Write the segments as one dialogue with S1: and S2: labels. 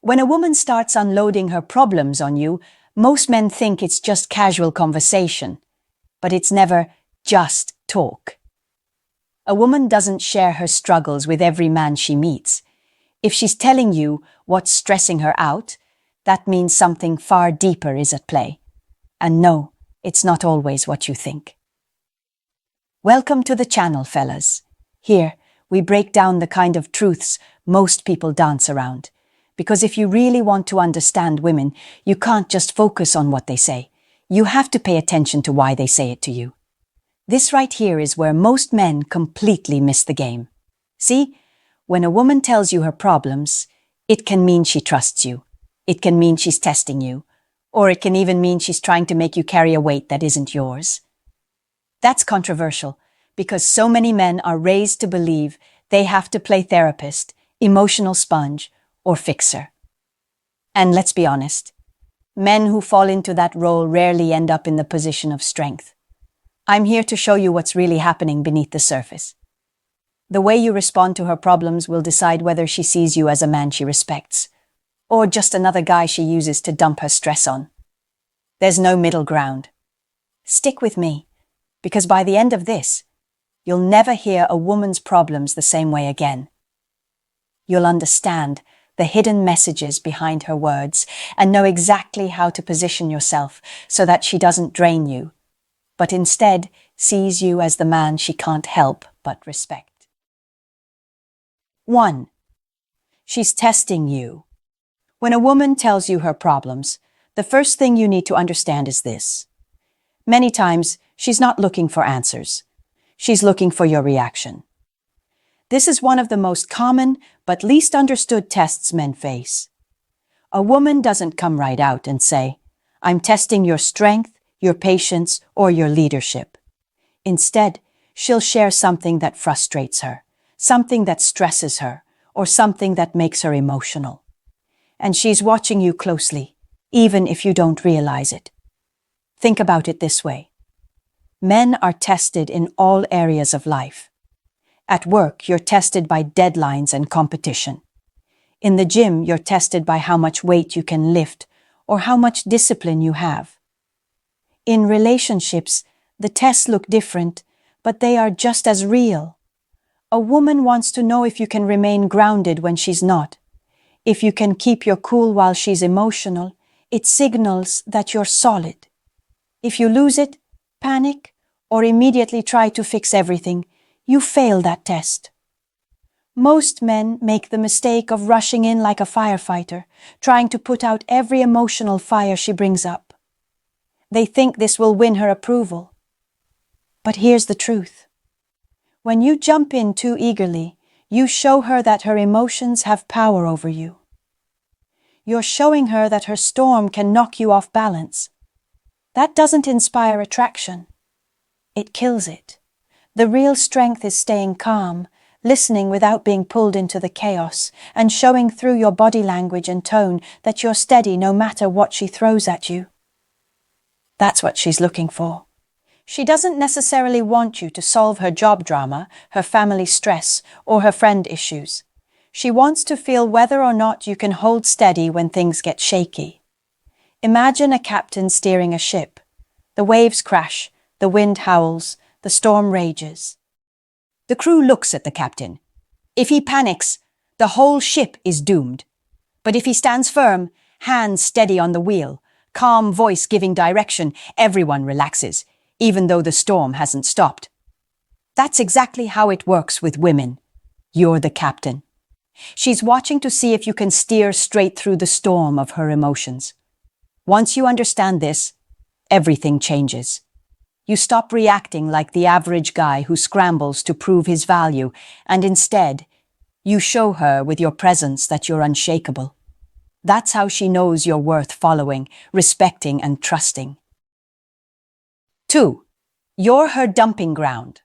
S1: When a woman starts unloading her problems on you, most men think it's just casual conversation, but it's never just talk. A woman doesn't share her struggles with every man she meets. If she's telling you what's stressing her out, that means something far deeper is at play. And no, it's not always what you think. Welcome to the channel, fellas. Here, we break down the kind of truths most people dance around. Because if you really want to understand women, you can't just focus on what they say. You have to pay attention to why they say it to you. This right here is where most men completely miss the game. See, when a woman tells you her problems, it can mean she trusts you. It can mean she's testing you. Or it can even mean she's trying to make you carry a weight that isn't yours. That's controversial because so many men are raised to believe they have to play therapist, emotional sponge, or fixer. And let's be honest, men who fall into that role rarely end up in the position of strength. I'm here to show you what's really happening beneath the surface. The way you respond to her problems will decide whether she sees you as a man she respects, or just another guy she uses to dump her stress on. There's no middle ground. Stick with me, because by the end of this, you'll never hear a woman's problems the same way again. You'll understand the hidden messages behind her words and know exactly how to position yourself so that she doesn't drain you, but instead sees you as the man she can't help but respect. 1. She's testing you. When a woman tells you her problems, the first thing you need to understand is this. Many times, she's not looking for answers. She's looking for your reaction. This is one of the most common but least understood tests men face. A woman doesn't come right out and say, "I'm testing your strength, your patience, or your leadership." Instead, she'll share something that frustrates her, something that stresses her, or something that makes her emotional. And she's watching you closely, even if you don't realize it. Think about it this way. Men are tested in all areas of life. At work, you're tested by deadlines and competition. In the gym, you're tested by how much weight you can lift or how much discipline you have. In relationships, the tests look different, but they are just as real. A woman wants to know if you can remain grounded when she's not. If you can keep your cool while she's emotional, it signals that you're solid. If you lose it, panic, or immediately try to fix everything, you fail that test. Most men make the mistake of rushing in like a firefighter, trying to put out every emotional fire she brings up. They think this will win her approval. But here's the truth. When you jump in too eagerly, you show her that her emotions have power over you. You're showing her that her storm can knock you off balance. That doesn't inspire attraction. It kills it. The real strength is staying calm, listening without being pulled into the chaos, and showing through your body language and tone that you're steady no matter what she throws at you. That's what she's looking for. She doesn't necessarily want you to solve her job drama, her family stress, or her friend issues. She wants to feel whether or not you can hold steady when things get shaky. Imagine a captain steering a ship. The waves crash, the wind howls, the storm rages. The crew looks at the captain. If he panics, the whole ship is doomed. But if he stands firm, hands steady on the wheel, calm voice giving direction, everyone relaxes, even though the storm hasn't stopped. That's exactly how it works with women. You're the captain. She's watching to see if you can steer straight through the storm of her emotions. Once you understand this, everything changes. You stop reacting like the average guy who scrambles to prove his value, and instead, you show her with your presence that you're unshakable. That's how she knows you're worth following, respecting, and trusting. 2. You're her dumping ground.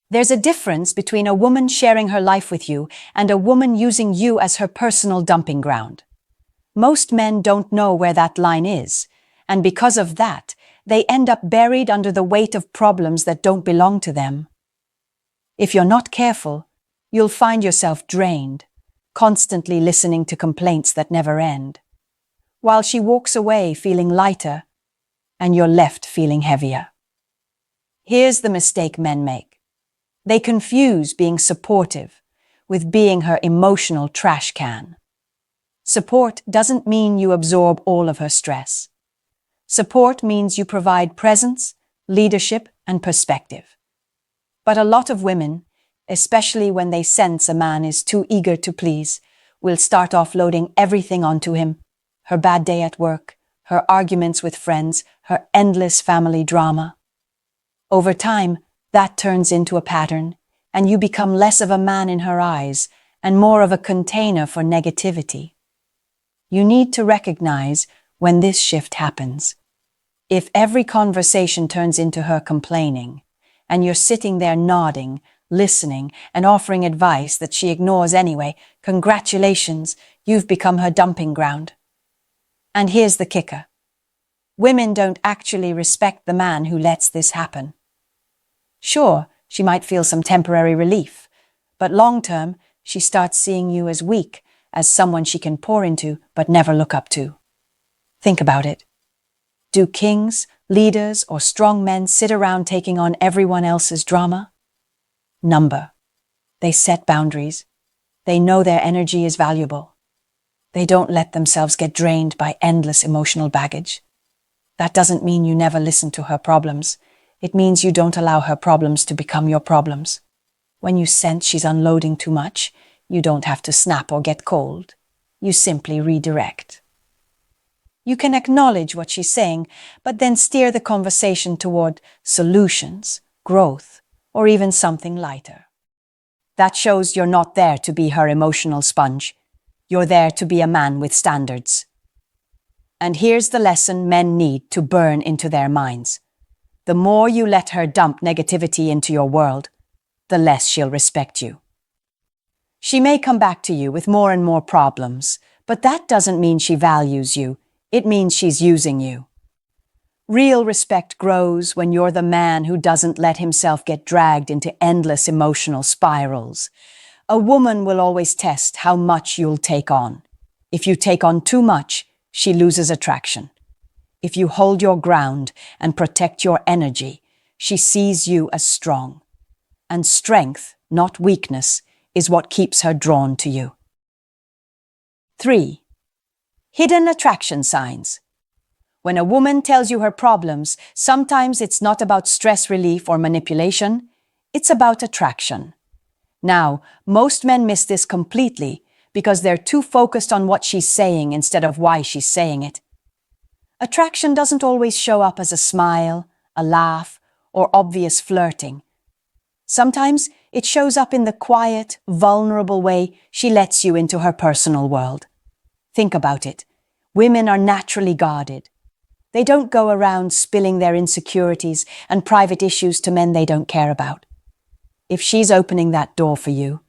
S1: There's a difference between a woman sharing her life with you and a woman using you as her personal dumping ground. Most men don't know where that line is, and because of that, they end up buried under the weight of problems that don't belong to them. If you're not careful, you'll find yourself drained, constantly listening to complaints that never end, while she walks away feeling lighter and you're left feeling heavier. Here's the mistake men make. They confuse being supportive with being her emotional trash can. Support doesn't mean you absorb all of her stress. Support means you provide presence, leadership, and perspective. But a lot of women, especially when they sense a man is too eager to please, will start offloading everything onto him: her bad day at work, her arguments with friends, her endless family drama. Over time, that turns into a pattern, and you become less of a man in her eyes and more of a container for negativity. You need to recognize when this shift happens. If every conversation turns into her complaining, and you're sitting there nodding, listening, and offering advice that she ignores anyway, congratulations, you've become her dumping ground. And here's the kicker. Women don't actually respect the man who lets this happen. Sure, she might feel some temporary relief, but long-term, she starts seeing you as weak, as someone she can pour into but never look up to. Think about it. Do kings, leaders, or strong men sit around taking on everyone else's drama? Number. They set boundaries. They know their energy is valuable. They don't let themselves get drained by endless emotional baggage. That doesn't mean you never listen to her problems. It means you don't allow her problems to become your problems. When you sense she's unloading too much, you don't have to snap or get cold. You simply redirect. You can acknowledge what she's saying, but then steer the conversation toward solutions, growth, or even something lighter. That shows you're not there to be her emotional sponge. You're there to be a man with standards. And here's the lesson men need to burn into their minds. The more you let her dump negativity into your world, the less she'll respect you. She may come back to you with more and more problems, but that doesn't mean she values you. It means she's using you. Real respect grows when you're the man who doesn't let himself get dragged into endless emotional spirals. A woman will always test how much you'll take on. If you take on too much, she loses attraction. If you hold your ground and protect your energy, she sees you as strong. And strength, not weakness, is what keeps her drawn to you. 3. Hidden attraction signs. When a woman tells you her problems, sometimes it's not about stress relief or manipulation, it's about attraction. Now, most men miss this completely because they're too focused on what she's saying instead of why she's saying it. Attraction doesn't always show up as a smile, a laugh, or obvious flirting. Sometimes it shows up in the quiet, vulnerable way she lets you into her personal world. Think about it. Women are naturally guarded. They don't go around spilling their insecurities and private issues to men they don't care about. If she's opening that door for you,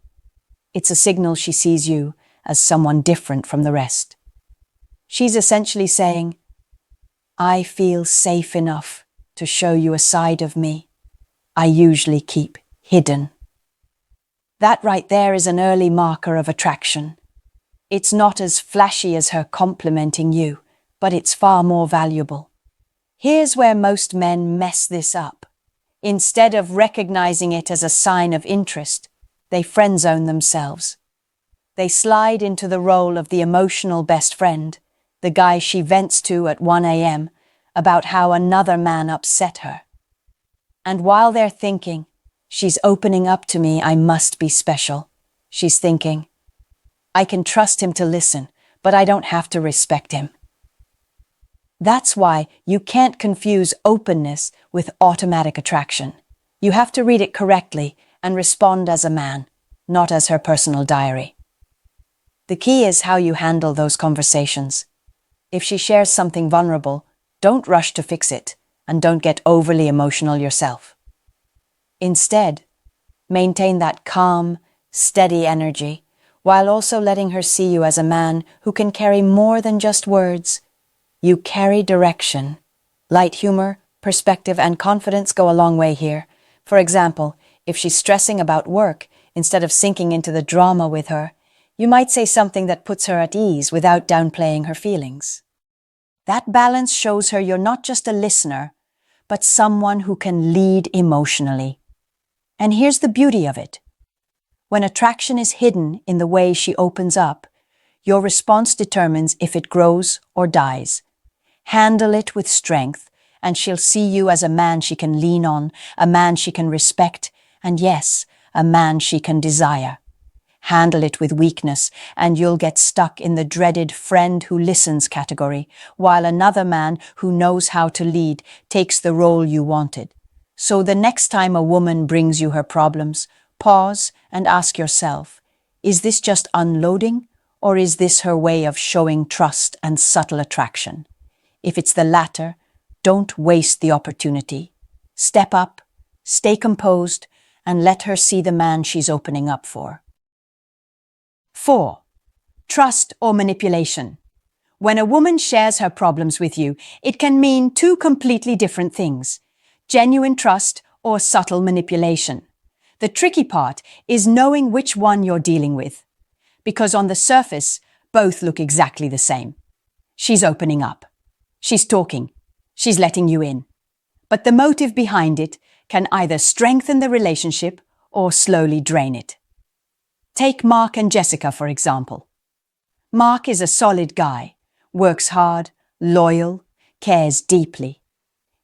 S1: it's a signal she sees you as someone different from the rest. She's essentially saying, I feel safe enough to show you a side of me I usually keep hidden. That right there is an early marker of attraction. It's not as flashy as her complimenting you, but it's far more valuable. Here's where most men mess this up. Instead of recognizing it as a sign of interest, they friend-zone themselves. They slide into the role of the emotional best friend, the guy she vents to at 1 a.m. about how another man upset her. And while they're thinking, she's opening up to me, I must be special, she's thinking, I can trust him to listen, but I don't have to respect him. That's why you can't confuse openness with automatic attraction. You have to read it correctly and respond as a man, not as her personal diary. The key is how you handle those conversations. If she shares something vulnerable, don't rush to fix it, and don't get overly emotional yourself. Instead, maintain that calm, steady energy, while also letting her see you as a man who can carry more than just words. You carry direction. Light humor, perspective, and confidence go a long way here. For example, if she's stressing about work, instead of sinking into the drama with her, You might say something that puts her at ease without downplaying her feelings. That balance shows her you're not just a listener, but someone who can lead emotionally. And here's the beauty of it. When attraction is hidden in the way she opens up, your response determines if it grows or dies. Handle it with strength, and she'll see you as a man she can lean on, a man she can respect, and yes, a man she can desire. Handle it with weakness, and you'll get stuck in the dreaded friend who listens category, while another man who knows how to lead takes the role you wanted. So the next time a woman brings you her problems, pause and ask yourself, is this just unloading, or is this her way of showing trust and subtle attraction? If it's the latter, don't waste the opportunity. Step up, stay composed, and let her see the man she's opening up for. 4. Trust or manipulation. When a woman shares her problems with you, it can mean two completely different things: genuine trust or subtle manipulation. The tricky part is knowing which one you're dealing with, because on the surface, both look exactly the same. She's opening up. She's talking. She's letting you in. But the motive behind it can either strengthen the relationship or slowly drain it. Take Mark and Jessica, for example. Mark is a solid guy, works hard, loyal, cares deeply.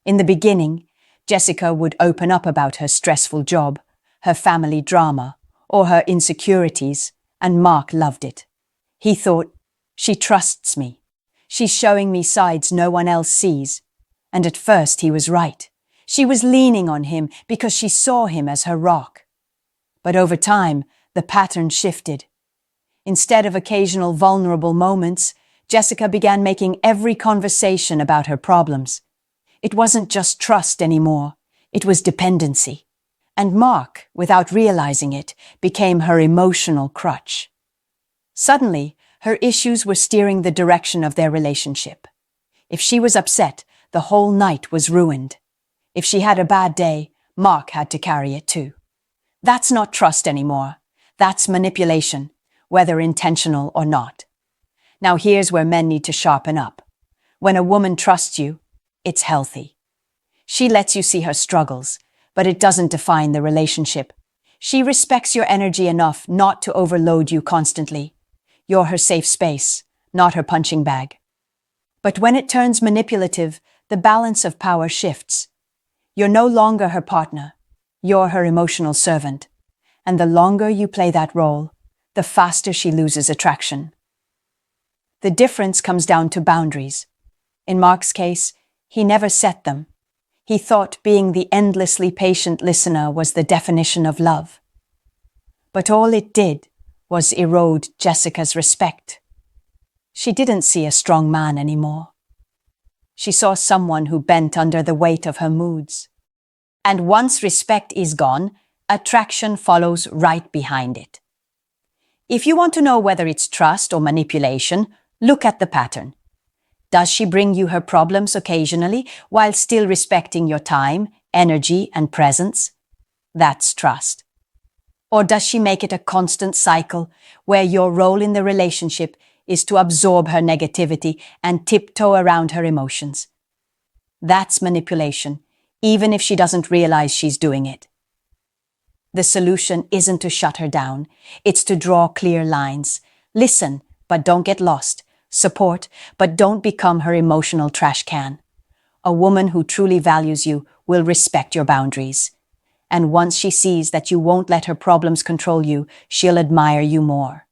S1: In the beginning, Jessica would open up about her stressful job, her family drama, or her insecurities, and Mark loved it. He thought, she trusts me. She's showing me sides no one else sees. And at first he was right. She was leaning on him because she saw him as her rock. But over time, the pattern shifted. Instead of occasional vulnerable moments, Jessica began making every conversation about her problems. It wasn't just trust anymore, it was dependency. And Mark, without realizing it, became her emotional crutch. Suddenly, her issues were steering the direction of their relationship. If she was upset, the whole night was ruined. If she had a bad day, Mark had to carry it too. That's not trust anymore. That's manipulation, whether intentional or not. Now here's where men need to sharpen up. When a woman trusts you, it's healthy. She lets you see her struggles, but it doesn't define the relationship. She respects your energy enough not to overload you constantly. You're her safe space, not her punching bag. But when it turns manipulative, the balance of power shifts. You're no longer her partner. You're her emotional servant. And the longer you play that role, the faster she loses attraction. The difference comes down to boundaries. In Mark's case, he never set them. He thought being the endlessly patient listener was the definition of love. But all it did was erode Jessica's respect. She didn't see a strong man anymore. She saw someone who bent under the weight of her moods. And once respect is gone, attraction follows right behind it. If you want to know whether it's trust or manipulation, look at the pattern. Does she bring you her problems occasionally while still respecting your time, energy, and presence? That's trust. Or does she make it a constant cycle where your role in the relationship is to absorb her negativity and tiptoe around her emotions? That's manipulation, even if she doesn't realize she's doing it. The solution isn't to shut her down, it's to draw clear lines. Listen, but don't get lost. Support, but don't become her emotional trash can. A woman who truly values you will respect your boundaries. And once she sees that you won't let her problems control you, she'll admire you more.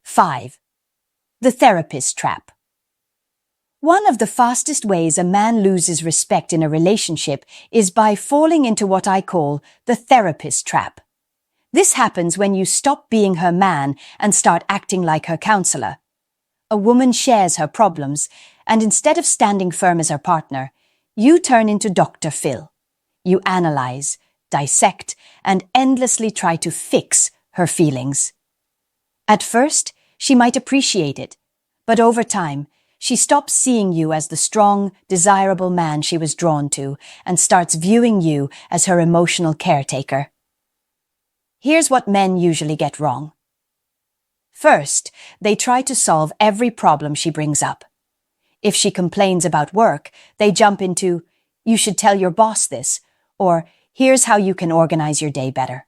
S1: 5. The therapist trap. One of the fastest ways a man loses respect in a relationship is by falling into what I call the therapist trap. This happens when you stop being her man and start acting like her counselor. A woman shares her problems, and instead of standing firm as her partner, you turn into Dr. Phil. You analyze, dissect, and endlessly try to fix her feelings. At first, she might appreciate it, but over time, she stops seeing you as the strong, desirable man she was drawn to and starts viewing you as her emotional caretaker. Here's what men usually get wrong. First, they try to solve every problem she brings up. If she complains about work, they jump into, "You should tell your boss this," or "Here's how you can organize your day better."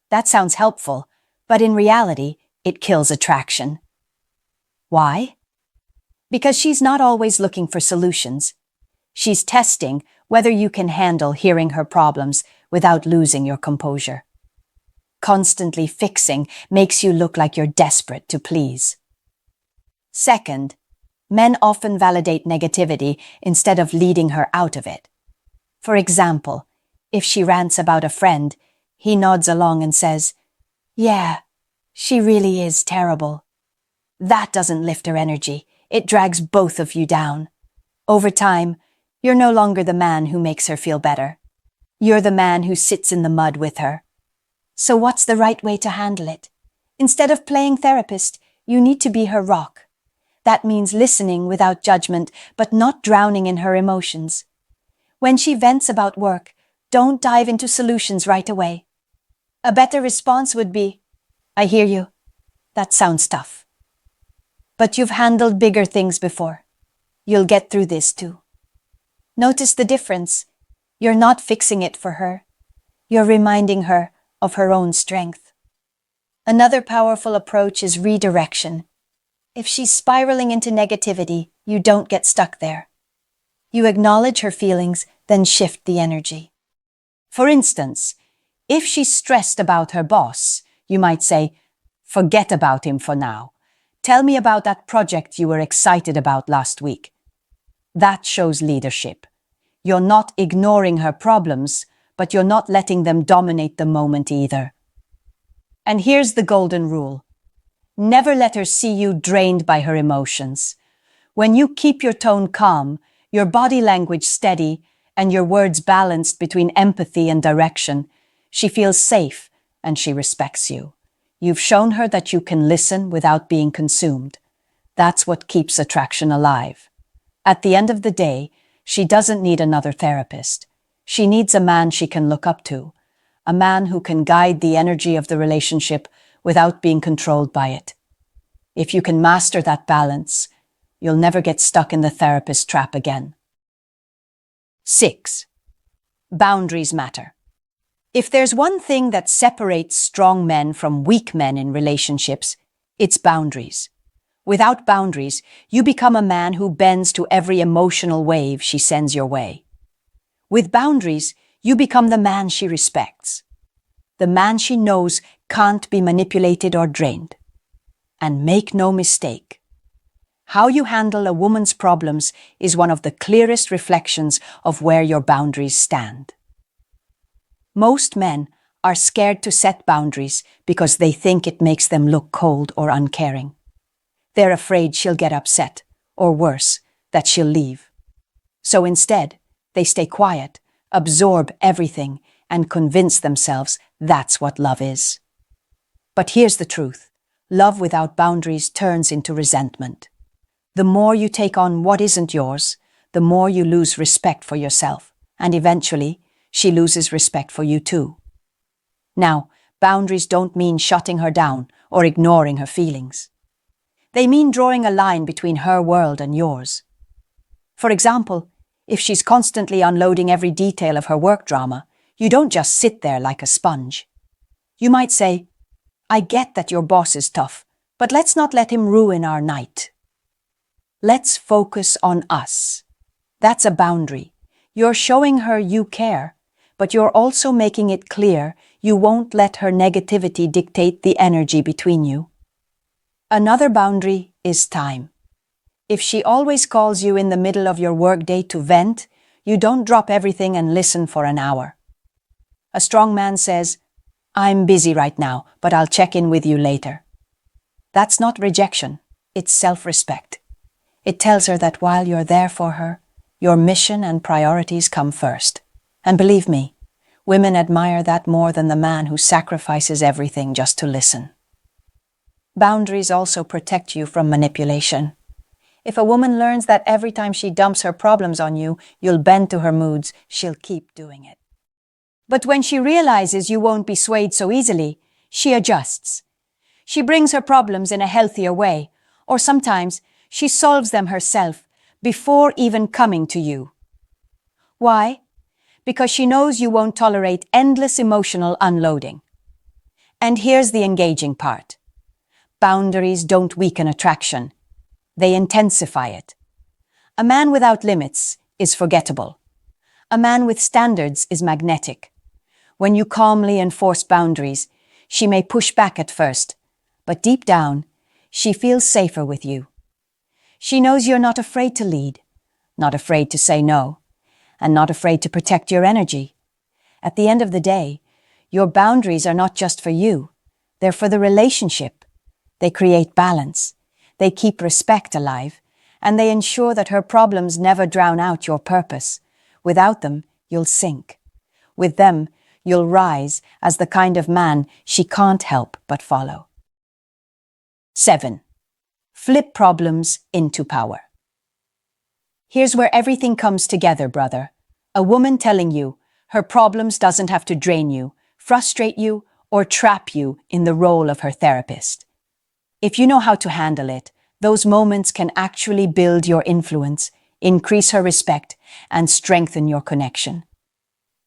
S1: That sounds helpful, but in reality, it kills attraction. Why? Because she's not always looking for solutions. She's testing whether you can handle hearing her problems without losing your composure. Constantly fixing makes you look like you're desperate to please. Second, men often validate negativity instead of leading her out of it. For example, if she rants about a friend, he nods along and says, "Yeah, she really is terrible." That doesn't lift her energy. It drags both of you down. Over time, you're no longer the man who makes her feel better. You're the man who sits in the mud with her. So what's the right way to handle it? Instead of playing therapist, you need to be her rock. That means listening without judgment, but not drowning in her emotions. When she vents about work, don't dive into solutions right away. A better response would be, "I hear you. That sounds tough. But you've handled bigger things before. You'll get through this too." Notice the difference. You're not fixing it for her. You're reminding her of her own strength. Another powerful approach is redirection. If she's spiraling into negativity, you don't get stuck there. You acknowledge her feelings, then shift the energy. For instance, if she's stressed about her boss, you might say, "Forget about him for now. Tell me about that project you were excited about last week." That shows leadership. You're not ignoring her problems, but you're not letting them dominate the moment either. And here's the golden rule. Never let her see you drained by her emotions. When you keep your tone calm, your body language steady, and your words balanced between empathy and direction, she feels safe and she respects you. You've shown her that you can listen without being consumed. That's what keeps attraction alive. At the end of the day, she doesn't need another therapist. She needs a man she can look up to, a man who can guide the energy of the relationship without being controlled by it. If you can master that balance, you'll never get stuck in the therapist trap again. 6. Boundaries matter. If there's one thing that separates strong men from weak men in relationships, it's boundaries. Without boundaries, you become a man who bends to every emotional wave she sends your way. With boundaries, you become the man she respects, the man she knows can't be manipulated or drained. And make no mistake, how you handle a woman's problems is one of the clearest reflections of where your boundaries stand. Most men are scared to set boundaries because they think it makes them look cold or uncaring. They're afraid she'll get upset, or worse, that she'll leave. So instead, they stay quiet, absorb everything, and convince themselves that's what love is. But here's the truth. Love without boundaries turns into resentment. The more you take on what isn't yours, the more you lose respect for yourself, and eventually, she loses respect for you too. Now, boundaries don't mean shutting her down or ignoring her feelings. They mean drawing a line between her world and yours. For example, if she's constantly unloading every detail of her work drama, you don't just sit there like a sponge. You might say, "I get that your boss is tough, but let's not let him ruin our night. Let's focus on us." That's a boundary. You're showing her you care, but you're also making it clear you won't let her negativity dictate the energy between you. Another boundary is time. If she always calls you in the middle of your workday to vent, you don't drop everything and listen for an hour. A strong man says, "I'm busy right now, but I'll check in with you later." That's not rejection, it's self-respect. It tells her that while you're there for her, your mission and priorities come first. And believe me, women admire that more than the man who sacrifices everything just to listen. Boundaries also protect you from manipulation. If a woman learns that every time she dumps her problems on you, you'll bend to her moods, she'll keep doing it. But when she realizes you won't be swayed so easily, she adjusts. She brings her problems in a healthier way, or sometimes she solves them herself before even coming to you. Why? Because she knows you won't tolerate endless emotional unloading. And here's the engaging part. Boundaries don't weaken attraction. They intensify it. A man without limits is forgettable. A man with standards is magnetic. When you calmly enforce boundaries, she may push back at first, but deep down, she feels safer with you. She knows you're not afraid to lead, not afraid to say no, and not afraid to protect your energy. At the end of the day, your boundaries are not just for you. They're for the relationship. They create balance. They keep respect alive. And they ensure that her problems never drown out your purpose. Without them, you'll sink. With them, you'll rise as the kind of man she can't help but follow. 7. Flip problems into power. Here's where everything comes together, brother. A woman telling you her problems doesn't have to drain you, frustrate you, or trap you in the role of her therapist. If you know how to handle it, those moments can actually build your influence, increase her respect, and strengthen your connection.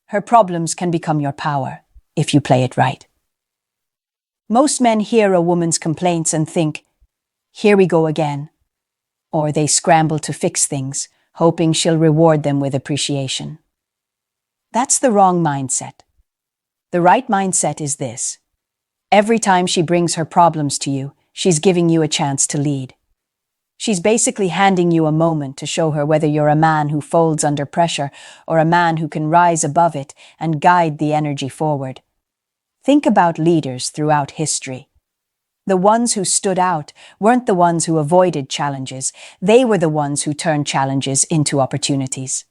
S1: Her problems can become your power if you play it right. Most men hear a woman's complaints and think, "Here we go again." Or they scramble to fix things, hoping she'll reward them with appreciation. That's the wrong mindset. The right mindset is this. Every time she brings her problems to you, she's giving you a chance to lead. She's basically handing you a moment to show her whether you're a man who folds under pressure or a man who can rise above it and guide the energy forward. Think about leaders throughout history. The ones who stood out weren't the ones who avoided challenges. They were the ones who turned challenges into opportunities.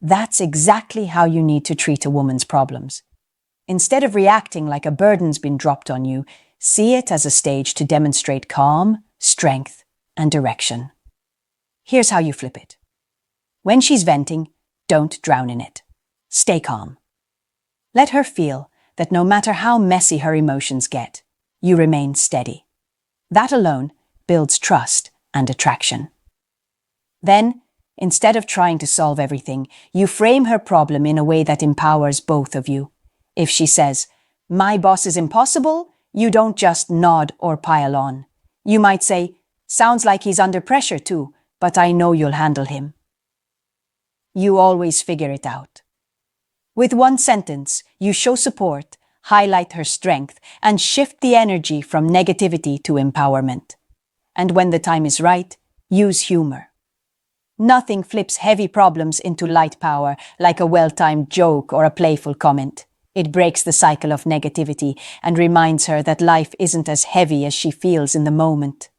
S1: That's exactly how you need to treat a woman's problems. Instead of reacting like a burden's been dropped on you, see it as a stage to demonstrate calm, strength, and direction. Here's how you flip it. When she's venting, don't drown in it. Stay calm. Let her feel that no matter how messy her emotions get, you remain steady. That alone builds trust and attraction. Then, instead of trying to solve everything, you frame her problem in a way that empowers both of you. If she says, "My boss is impossible," you don't just nod or pile on. You might say, "Sounds like he's under pressure too, but I know you'll handle him." You always figure it out. With one sentence, you show support, highlight her strength, and shift the energy from negativity to empowerment. And when the time is right, use humor. Nothing flips heavy problems into light power like a well-timed joke or a playful comment. It breaks the cycle of negativity and reminds her that life isn't as heavy as she feels in the moment.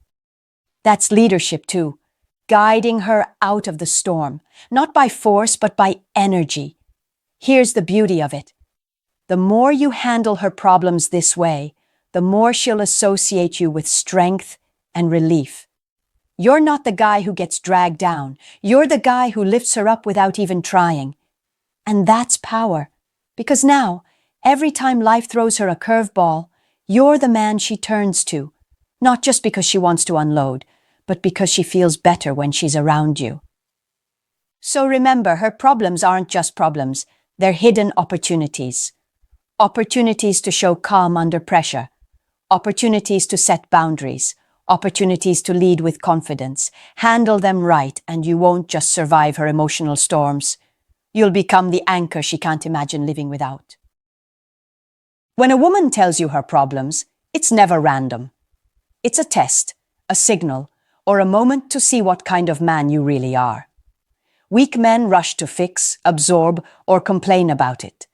S1: That's leadership too, guiding her out of the storm, not by force but by energy. Here's the beauty of it. The more you handle her problems this way, the more she'll associate you with strength and relief. You're not the guy who gets dragged down. You're the guy who lifts her up without even trying. And that's power. Because now, every time life throws her a curveball, you're the man she turns to. Not just because she wants to unload, but because she feels better when she's around you. So remember, her problems aren't just problems. They're hidden opportunities. Opportunities to show calm under pressure. Opportunities to set boundaries. Opportunities to lead with confidence. Handle them right, and you won't just survive her emotional storms. You'll become the anchor she can't imagine living without. When a woman tells you her problems, it's never random. It's a test, a signal, or a moment to see what kind of man you really are. Weak men rush to fix, absorb, or complain about it.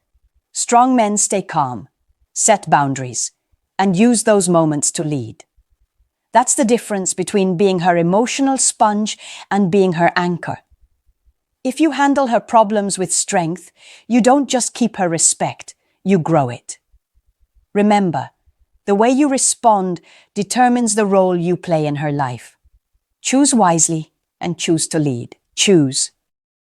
S1: Strong men stay calm, set boundaries, and use those moments to lead. That's the difference between being her emotional sponge and being her anchor. If you handle her problems with strength, you don't just keep her respect, you grow it. Remember, the way you respond determines the role you play in her life. Choose wisely and choose to lead. Choose.